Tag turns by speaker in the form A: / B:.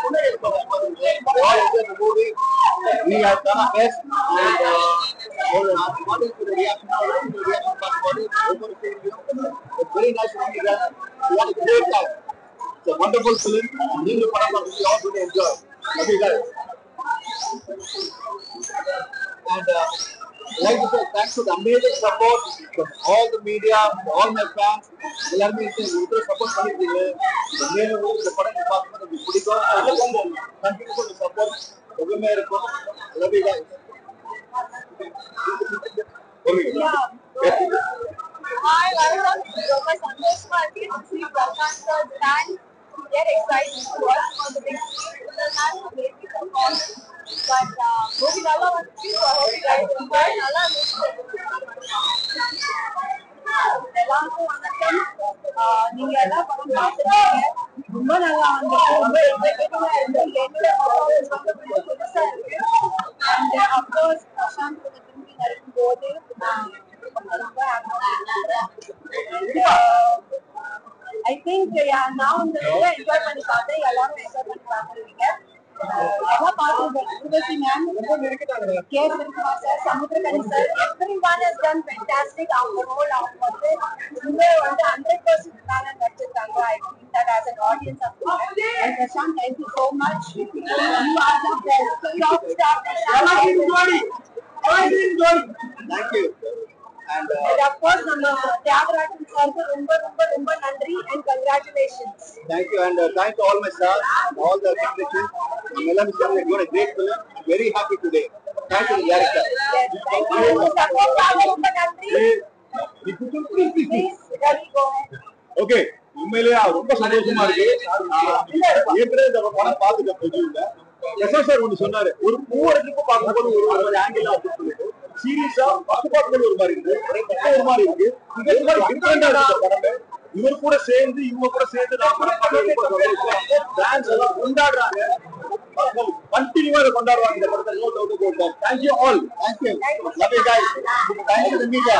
A: the movie. We have done our best, and what is the reaction now? What is the reaction about it? It's very nice to see that. We had a great time. It's a wonderful film. We all really enjoy. Love you guys. And I'd like to say thanks for the amazing support from all the media, all my fans. எல்லாருமே support பண்ணிருக்கீங்க. மேலும் இந்த படத்தை பார்க்கும்போது உங்களுக்கு பிடிக்கும். Continue to support. எப்பவுமே இருக்கும். Love you guys.
B: Hi, welcome to my Sandesh Party to see Prashant sir's band. Get excited to watch all the big screen. It's an amazing performance. But movie nalla vandhuchu, so I hope you guys enjoy. Nalla எல்லாருக்கும் வணக்கம். நீங்க எல்லா படம் பார்த்துருக்கீங்க. ரொம்ப நல்லா வந்துருக்கு. ரொம்ப எக்ஸைட்டிங்கா இருக்கு. என்னோட பர்ஃபார்மன்ஸ் வந்து கொஞ்சம் புதுசா இருக்கு. அண்ட் அப்கோர்ஸ் பிரசாந்த் கூட திரும்பி நடிக்கும்போது ரொம்ப I think நான் இந்த வீடியோ என்ஜாய் பண்ணி பார்த்தேன். எல்லாரும் என்ஜாய் பண்ணி பார்த்துருக்கீங்க. எல்லாம் பார்த்துருக்கேன். உர்வசி மேம், கே சிரிக்குமா சார், Samuthirakani sir, everyone has done fantastic. அவங்க ரோல் அவங்க வந்து 100% மேல நடிச்சிருக்காங்க. I think that as an audience of and Prashant, thank you so much. You are the best. Top star.
A: Thank you. And
B: of course, நம்ம தியாகராஜன் சாருக்கு ரொம்ப ரொம்ப ரொம்ப நன்றி and congratulations.
A: Thank you, and thank to all my staff, all the technicians. Melanie sir, you got a great film. Very happy today. Thank you, director.
B: Yes, thank you. Support ரொம்ப நன்றி. Please, Ravi, go ahead.
A: Okay, உண்மையிலேயே ரொம்ப சந்தோஷமா இருக்கு. ஏற்கனவே இந்த படம் பார்த்துட்டேன் பிரஜுல. எஸ்ஆர் சார் ஒன்று சொன்னாரு, ஒரு பூவரத்துக்கு பார்க்கும்போது ஒரு ஆங்கிள் சொல்லிட்டு சீரியஸா பார்க்கும்போது ஒரு மாதிரி இருக்கு, ஒரு மாதிரி இருக்கு. இது மாதிரி டிஃபரெண்டா இருக்கு படமே. இவர் கூட சேர்ந்து இவங்க கூட சேர்ந்து நான் படம் பார்க்க டான்ஸ் எல்லாம் கொண்டாடுறாங்க. கண்டினியூவா இதை கொண்டாடுவாங்க இந்த படத்தை. No doubt about that. Thank you all. Thank you. Love you guys. Thank you to the media.